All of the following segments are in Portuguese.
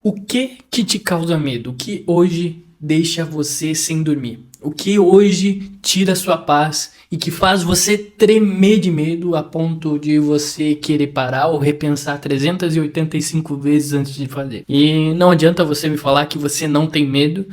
O que te causa medo? O que hoje deixa você sem dormir? O que hoje tira sua paz e que faz você tremer de medo a ponto de você querer parar ou repensar 385 vezes antes de fazer? E não adianta você me falar que você não tem medo,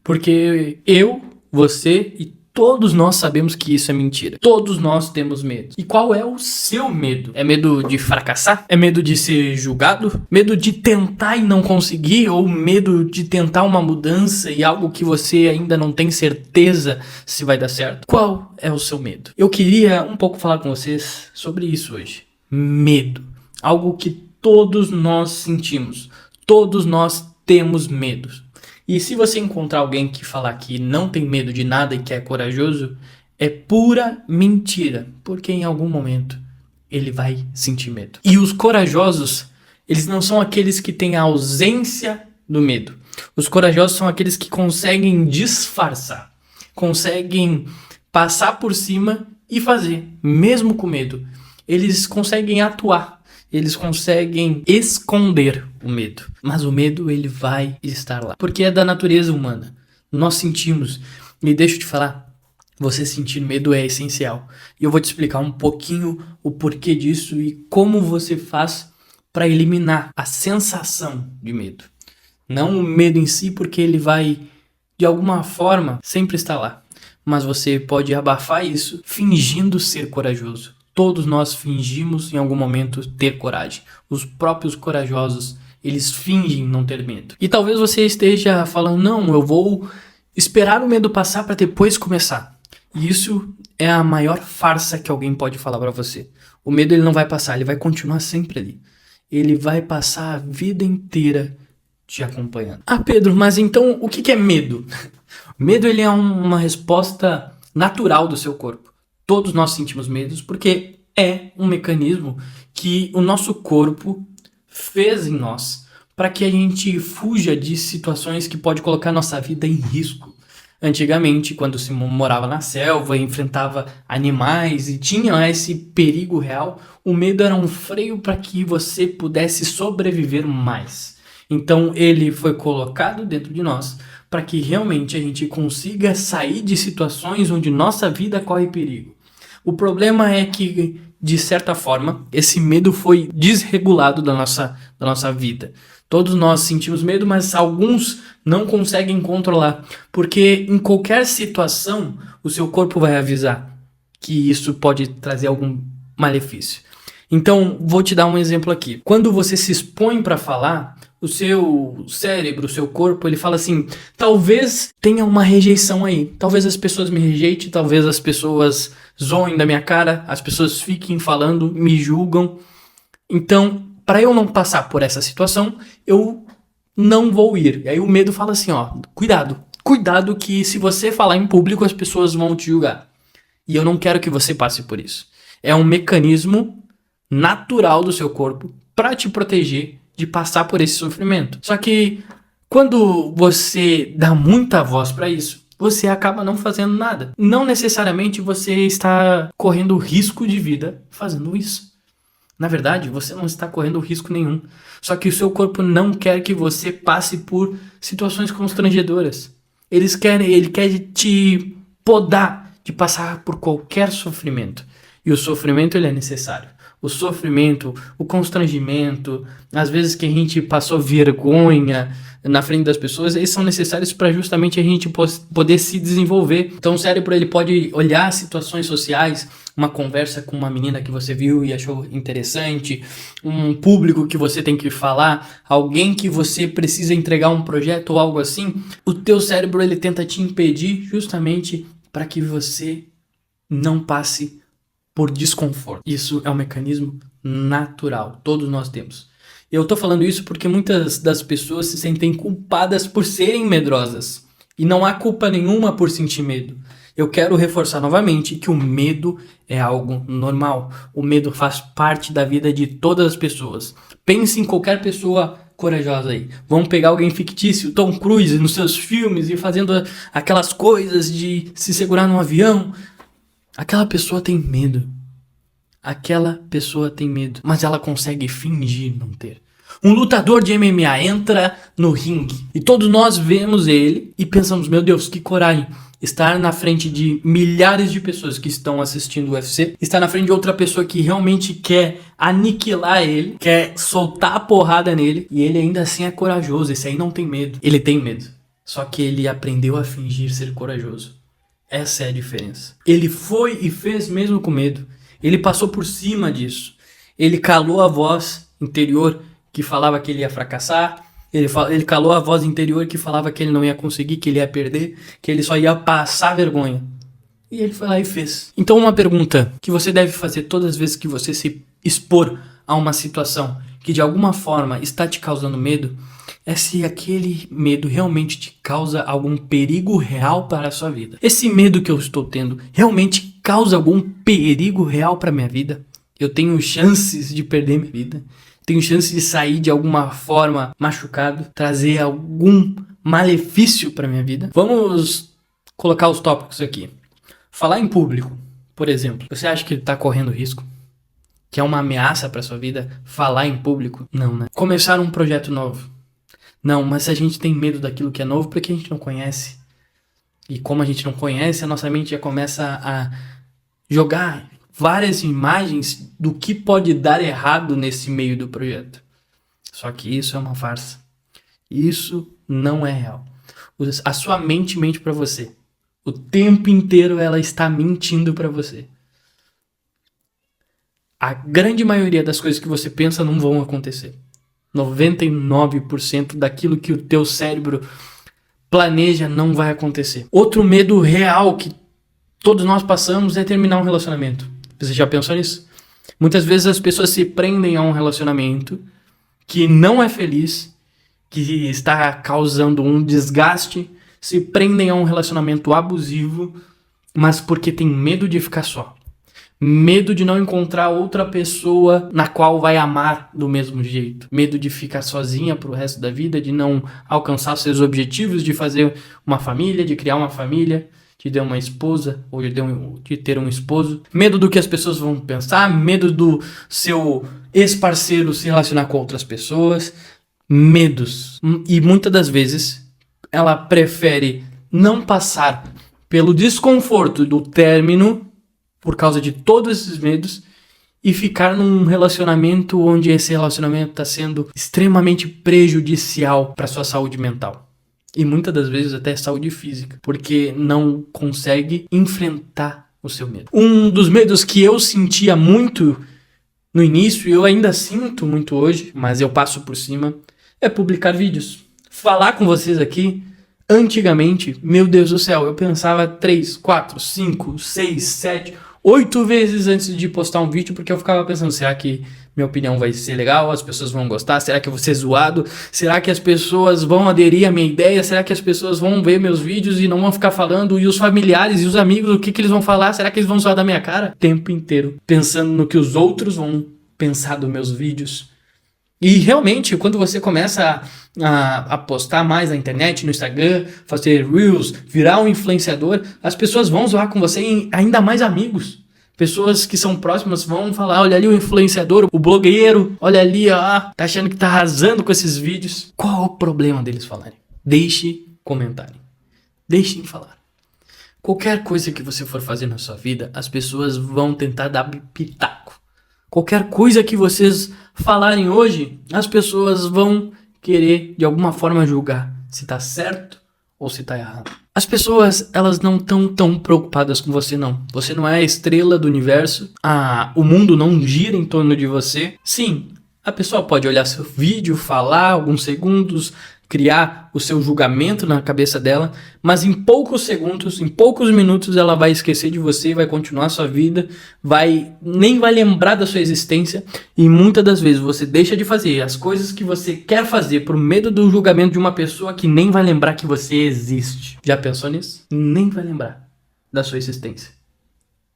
porque eu, você e todos nós sabemos que isso é mentira. Todos nós temos medo. E qual é o seu medo? É medo de fracassar? É medo de ser julgado? Medo de tentar e não conseguir? Ou medo de tentar uma mudança e algo que você ainda não tem certeza se vai dar certo? Qual é o seu medo? Eu queria um pouco falar com vocês sobre isso hoje. Medo. Algo que todos nós sentimos. Todos nós temos medos. E se você encontrar alguém que falar que não tem medo de nada e que é corajoso, é pura mentira, porque em algum momento ele vai sentir medo. E os corajosos, eles não são aqueles que têm a ausência do medo. Os corajosos são aqueles que conseguem disfarçar, conseguem passar por cima e fazer, mesmo com medo. Eles conseguem atuar. Eles conseguem esconder o medo. Mas o medo, ele vai estar lá. Porque é da natureza humana. Nós sentimos. E deixa eu te falar, você sentir medo é essencial. E eu vou te explicar um pouquinho o porquê disso e como você faz para eliminar a sensação de medo. Não o medo em si, porque ele vai, de alguma forma, sempre estar lá. Mas você pode abafar isso fingindo ser corajoso. Todos nós fingimos em algum momento ter coragem. Os próprios corajosos, eles fingem não ter medo. E talvez você esteja falando, não, eu vou esperar o medo passar para depois começar. E isso é a maior farsa que alguém pode falar para você. O medo ele não vai passar, ele vai continuar sempre ali. Ele vai passar a vida inteira te acompanhando. Ah, Pedro, mas então o que é medo? Medo ele é uma resposta natural do seu corpo. Todos nós sentimos medos porque é um mecanismo que o nosso corpo fez em nós para que a gente fuja de situações que pode colocar nossa vida em risco. Antigamente, quando se morava na selva, enfrentava animais e tinha esse perigo real, o medo era um freio para que você pudesse sobreviver mais. Então ele foi colocado dentro de nós para que realmente a gente consiga sair de situações onde nossa vida corre perigo. O problema é que, de certa forma, esse medo foi desregulado da nossa vida. Todos nós sentimos medo, mas alguns não conseguem controlar. Porque em qualquer situação, o seu corpo vai avisar que isso pode trazer algum malefício. Então, vou te dar um exemplo aqui. Quando você se expõe para falar, o seu cérebro, o seu corpo, ele fala assim, talvez tenha uma rejeição aí. Talvez as pessoas me rejeitem, talvez as pessoas zoem da minha cara, as pessoas fiquem falando, me julgam. Então, para eu não passar por essa situação, eu não vou ir. E aí o medo fala assim, ó, cuidado que se você falar em público, as pessoas vão te julgar. E eu não quero que você passe por isso. É um mecanismo natural do seu corpo para te proteger de passar por esse sofrimento. Só que quando você dá muita voz para isso, você acaba não fazendo nada. Não necessariamente você está correndo risco de vida fazendo isso. Na verdade, você não está correndo risco nenhum. Só que o seu corpo não quer que você passe por situações constrangedoras. Ele quer te podar de passar por qualquer sofrimento. E o sofrimento ele é necessário. O sofrimento, o constrangimento, às vezes que a gente passou vergonha na frente das pessoas, eles são necessários para justamente a gente poder se desenvolver. Então o cérebro ele pode olhar situações sociais, uma conversa com uma menina que você viu e achou interessante, um público que você tem que falar, alguém que você precisa entregar um projeto ou algo assim, o teu cérebro ele tenta te impedir justamente para que você não passe por desconforto. Isso é um mecanismo natural, todos nós temos. Eu tô falando isso porque muitas das pessoas se sentem culpadas por serem medrosas. E não há culpa nenhuma por sentir medo. Eu quero reforçar novamente que o medo é algo normal. O medo faz parte da vida de todas as pessoas. Pense em qualquer pessoa corajosa aí. Vamos pegar alguém fictício, Tom Cruise, nos seus filmes e fazendo aquelas coisas de se segurar num avião. Aquela pessoa tem medo. Aquela pessoa tem medo, mas ela consegue fingir não ter. Um lutador de MMA entra no ringue e todos nós vemos ele e pensamos, meu Deus, que coragem. Estar na frente de milhares de pessoas que estão assistindo o UFC, estar na frente de outra pessoa que realmente quer aniquilar ele, quer soltar a porrada nele, e ele ainda assim é corajoso. Esse aí não tem medo. Ele tem medo, só que ele aprendeu a fingir ser corajoso. Essa é a diferença. Ele foi e fez mesmo com medo. Ele passou por cima disso. Ele calou a voz interior que falava que ele ia fracassar. Ele calou a voz interior que falava que ele não ia conseguir, que ele ia perder, que ele só ia passar vergonha. E ele foi lá e fez. Então uma pergunta que você deve fazer todas as vezes que você se expor a uma situação que de alguma forma está te causando medo, é se aquele medo realmente te causa algum perigo real para a sua vida. Esse medo que eu estou tendo realmente causa algum perigo real para a minha vida? Eu tenho chances de perder minha vida? Tenho chance de sair de alguma forma machucado, trazer algum malefício para minha vida? Vamos colocar os tópicos aqui. Falar em público, por exemplo. Você acha que ele está correndo risco? Que é uma ameaça para sua vida falar em público? Não, né? Começar um projeto novo? Não, mas se a gente tem medo daquilo que é novo, porque a gente não conhece. E como a gente não conhece, a nossa mente já começa a jogar várias imagens do que pode dar errado nesse meio do projeto. Só que isso é uma farsa. Isso não é real. A sua mente mente para você. O tempo inteiro ela está mentindo para você. A grande maioria das coisas que você pensa não vão acontecer. 99% daquilo que o teu cérebro planeja não vai acontecer. Outro medo real que todos nós passamos é terminar um relacionamento. Você já pensou nisso? Muitas vezes as pessoas se prendem a um relacionamento que não é feliz, que está causando um desgaste, se prendem a um relacionamento abusivo, mas porque tem medo de ficar só. Medo de não encontrar outra pessoa na qual vai amar do mesmo jeito. Medo de ficar sozinha pro resto da vida, de não alcançar seus objetivos, de fazer uma família, de criar uma família, de ter uma esposa ou de ter um esposo. Medo do que as pessoas vão pensar, medo do seu ex-parceiro se relacionar com outras pessoas. Medos. E muitas das vezes ela prefere não passar pelo desconforto do término por causa de todos esses medos e ficar num relacionamento onde esse relacionamento está sendo extremamente prejudicial para sua saúde mental. E muitas das vezes até saúde física, porque não consegue enfrentar o seu medo. Um dos medos que eu sentia muito no início, e eu ainda sinto muito hoje, mas eu passo por cima, é publicar vídeos. Falar com vocês aqui, antigamente, meu Deus do céu, eu pensava 3, 4, 5, 6, 7... 8 vezes antes de postar um vídeo, porque eu ficava pensando, será que minha opinião vai ser legal? As pessoas vão gostar? Será que eu vou ser zoado? Será que as pessoas vão aderir à minha ideia? Será que as pessoas vão ver meus vídeos e não vão ficar falando? E os familiares e os amigos, o que eles vão falar? Será que eles vão zoar da minha cara? O tempo inteiro, pensando no que os outros vão pensar dos meus vídeos. E realmente, quando você começa a postar mais na internet, no Instagram, fazer Reels, virar um influenciador, as pessoas vão zoar com você e ainda mais amigos. Pessoas que são próximas vão falar, olha ali o influenciador, o blogueiro, olha ali, ó, tá achando que tá arrasando com esses vídeos. Qual o problema deles falarem? Deixe comentarem. Deixem falar. Qualquer coisa que você for fazer na sua vida, as pessoas vão tentar dar pitaco. Qualquer coisa que vocês falarem hoje, as pessoas vão querer de alguma forma julgar se tá certo ou se tá errado. As pessoas, elas não estão tão preocupadas com você, não. Você não é a estrela do universo. O mundo não gira em torno de você. Sim, a pessoa pode olhar seu vídeo, falar alguns segundos, criar o seu julgamento na cabeça dela, mas em poucos segundos, em poucos minutos ela vai esquecer de você, vai continuar a sua vida, nem vai lembrar da sua existência, e muitas das vezes você deixa de fazer as coisas que você quer fazer por medo do julgamento de uma pessoa que nem vai lembrar que você existe. Já pensou nisso? Nem vai lembrar da sua existência.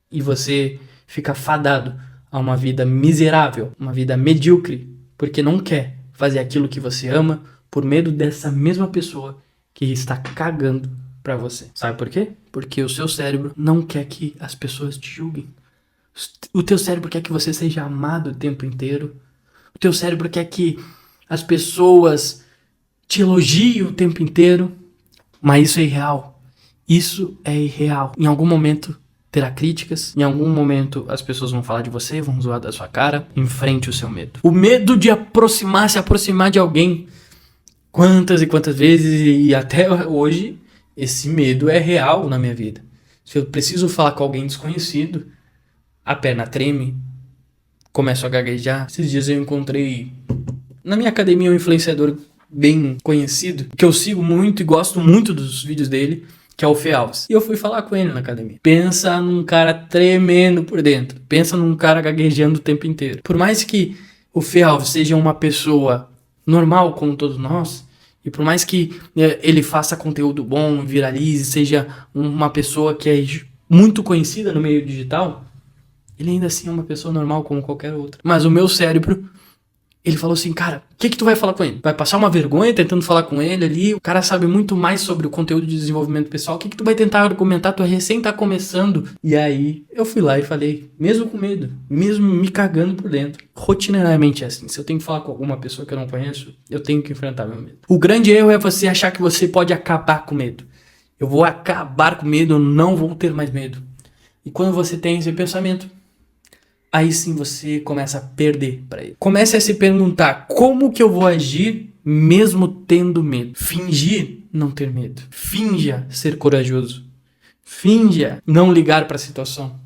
E você fica fadado a uma vida miserável, uma vida medíocre, porque não quer fazer aquilo que você ama, por medo dessa mesma pessoa que está cagando pra você. Sabe por quê? Porque o seu cérebro não quer que as pessoas te julguem. O teu cérebro quer que você seja amado o tempo inteiro. O teu cérebro quer que as pessoas te elogiam o tempo inteiro, mas isso é irreal. Isso é irreal. Em algum momento terá críticas, em algum momento as pessoas vão falar de você, vão zoar da sua cara. Enfrente o seu medo. O medo de se aproximar de alguém. Quantas e quantas vezes, e até hoje, esse medo é real na minha vida. Se eu preciso falar com alguém desconhecido, a perna treme, começo a gaguejar. Esses dias eu encontrei na minha academia um influenciador bem conhecido, que eu sigo muito e gosto muito dos vídeos dele, que é o Fê Alves. E eu fui falar com ele na academia. Pensa num cara tremendo por dentro. Pensa num cara gaguejando o tempo inteiro. Por mais que o Fê Alves seja uma pessoa normal como todos nós, e por mais que ele faça conteúdo bom, viralize, seja uma pessoa que é muito conhecida no meio digital, ele ainda assim é uma pessoa normal como qualquer outra. Mas o meu cérebro, ele falou assim, cara, o que tu vai falar com ele? Vai passar uma vergonha tentando falar com ele ali? O cara sabe muito mais sobre o conteúdo de desenvolvimento pessoal. O que tu vai tentar argumentar? Tu recém tá começando. E aí, eu fui lá e falei, mesmo com medo, mesmo me cagando por dentro. Rotineiramente é assim. Se eu tenho que falar com alguma pessoa que eu não conheço, eu tenho que enfrentar meu medo. O grande erro é você achar que você pode acabar com medo. Eu vou acabar com medo, eu não vou ter mais medo. E quando você tem esse pensamento, aí sim você começa a perder para ele. Comece a se perguntar, como que eu vou agir mesmo tendo medo? Fingir não ter medo. Finja ser corajoso. Finja não ligar para a situação.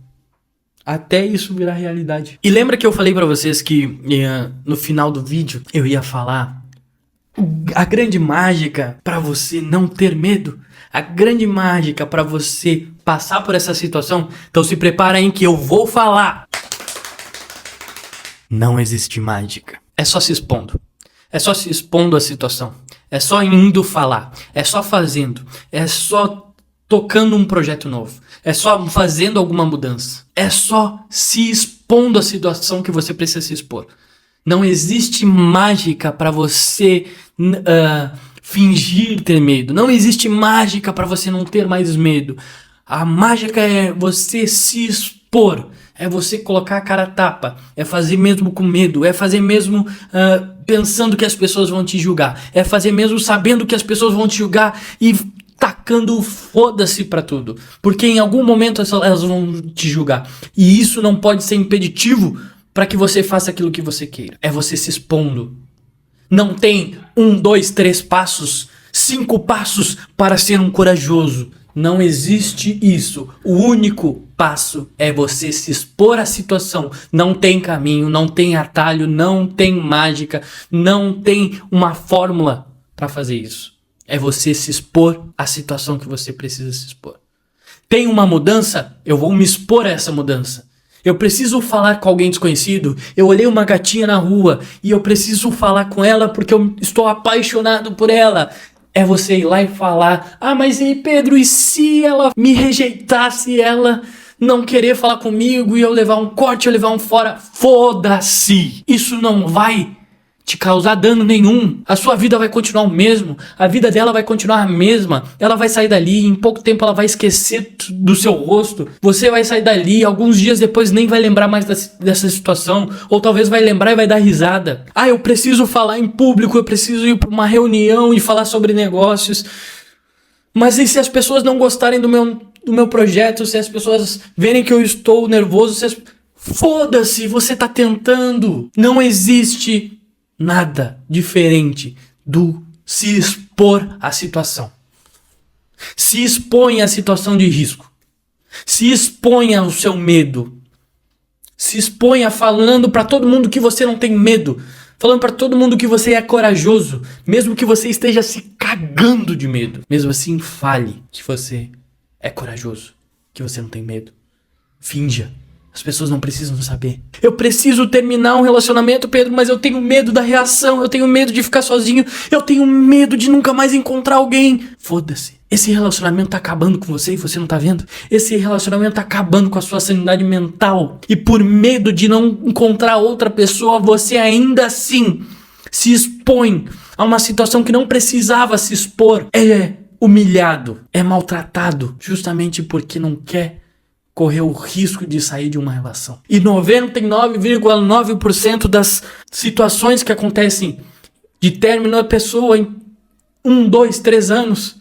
Até isso virar realidade. E lembra que eu falei para vocês que no final do vídeo eu ia falar a grande mágica para você não ter medo? A grande mágica para você passar por essa situação? Então se prepara aí que eu vou falar. Não existe mágica. É só se expondo. É só se expondo à situação. É só indo falar. É só fazendo. É só tocando um projeto novo. É só fazendo alguma mudança. É só se expondo à situação que você precisa se expor. Não existe mágica para você fingir ter medo. Não existe mágica para você não ter mais medo. A mágica é você se expor. É você colocar a cara a tapa, é fazer mesmo com medo, é fazer mesmo pensando que as pessoas vão te julgar, é fazer mesmo sabendo que as pessoas vão te julgar e tacando foda-se pra tudo, porque em algum momento elas vão te julgar, e isso não pode ser impeditivo para que você faça aquilo que você queira, é você se expondo. Não tem 1, 2, 3 passos, 5 passos para ser um corajoso. Não existe isso. O único passo é você se expor à situação. Não tem caminho, não tem atalho, não tem mágica, não tem uma fórmula para fazer isso. É você se expor à situação que você precisa se expor. Tem uma mudança? Eu vou me expor a essa mudança. Eu preciso falar com alguém desconhecido. Eu olhei uma gatinha na rua e eu preciso falar com ela porque eu estou apaixonado por ela. É você ir lá e falar, mas e Pedro, e se ela me rejeitasse, ela não querer falar comigo e eu levar um corte, eu levar um fora? Foda-se! Isso não vai te causar dano nenhum. A sua vida vai continuar o mesmo, a vida dela vai continuar a mesma. Ela vai sair dali, em pouco tempo ela vai esquecer do seu rosto. Você vai sair dali, alguns dias depois nem vai lembrar mais dessa situação, ou talvez vai lembrar e vai dar risada. Eu preciso falar em público, eu preciso ir para uma reunião e falar sobre negócios. Mas e se as pessoas não gostarem do meu projeto, se as pessoas verem que eu estou nervoso, foda-se, você tá tentando. Não existe nada diferente do se expor à situação. Se exponha à situação de risco. Se exponha ao seu medo. Se exponha falando para todo mundo que você não tem medo. Falando para todo mundo que você é corajoso. Mesmo que você esteja se cagando de medo. Mesmo assim, fale que você é corajoso. Que você não tem medo. Finja. As pessoas não precisam saber. Eu preciso terminar um relacionamento, Pedro, mas eu tenho medo da reação, eu tenho medo de ficar sozinho, eu tenho medo de nunca mais encontrar alguém. Foda-se. Esse relacionamento tá acabando com você e você não tá vendo? Esse relacionamento tá acabando com a sua sanidade mental. E por medo de não encontrar outra pessoa, você ainda assim se expõe a uma situação que não precisava se expor. É humilhado, é maltratado, justamente porque não quer correr o risco de sair de uma relação. E 99,9% das situações que acontecem de término, a pessoa em 1, 2, 3 anos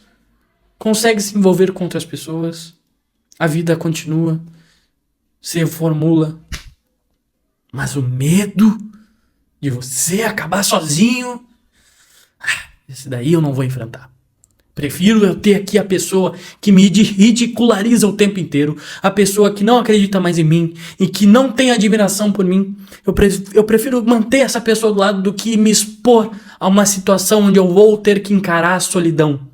consegue se envolver com outras pessoas, a vida continua, se reformula, mas o medo de você acabar sozinho, esse daí eu não vou enfrentar. Prefiro eu ter aqui a pessoa que me ridiculariza o tempo inteiro, a pessoa que não acredita mais em mim e que não tem admiração por mim. Eu prefiro manter essa pessoa do lado do que me expor a uma situação onde eu vou ter que encarar a solidão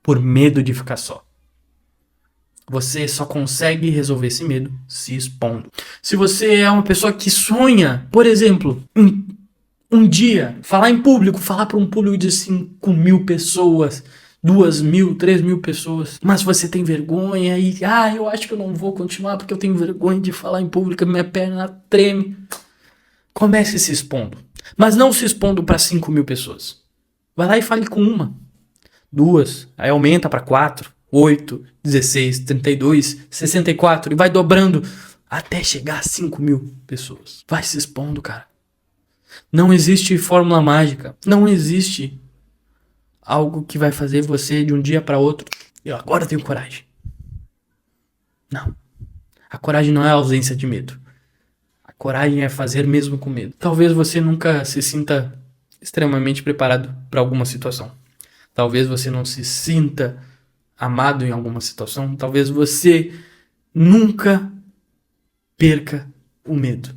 por medo de ficar só. Você só consegue resolver esse medo se expondo. Se você é uma pessoa que sonha, por exemplo, um dia, falar em público, falar para um público de 5.000 pessoas, 2.000, 3.000 pessoas, mas você tem vergonha e, eu acho que eu não vou continuar porque eu tenho vergonha de falar em público, minha perna treme. Comece se expondo, mas não se expondo para 5.000 pessoas. Vai lá e fale com 1, 2, aí aumenta para 4, 8, 16, 32, 64 e vai dobrando até chegar a 5.000 pessoas. Vai se expondo, cara. Não existe fórmula mágica. Não existe algo que vai fazer você de um dia para outro. Eu agora tenho coragem. Não. A coragem não é a ausência de medo. A coragem é fazer mesmo com medo. Talvez você nunca se sinta extremamente preparado para alguma situação. Talvez você não se sinta amado em alguma situação. Talvez você nunca perca o medo.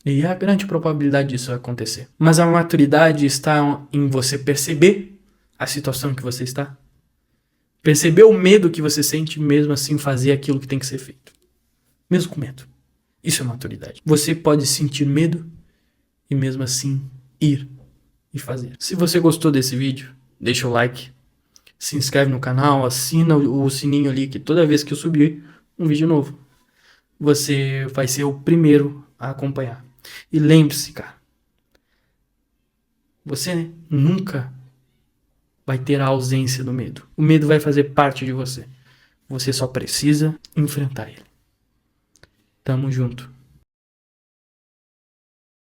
E há grande probabilidade disso acontecer. Mas a maturidade está em você perceber a situação que você está. Perceber o medo que você sente, mesmo assim fazer aquilo que tem que ser feito. Mesmo com medo. Isso é maturidade. Você pode sentir medo e mesmo assim ir e fazer. Se você gostou desse vídeo, deixa o like. Se inscreve no canal, assina o sininho ali, que toda vez que eu subir um vídeo novo, você vai ser o primeiro a acompanhar. E lembre-se, cara, você nunca vai ter a ausência do medo. O medo vai fazer parte de você. Você só precisa enfrentar ele. Tamo junto.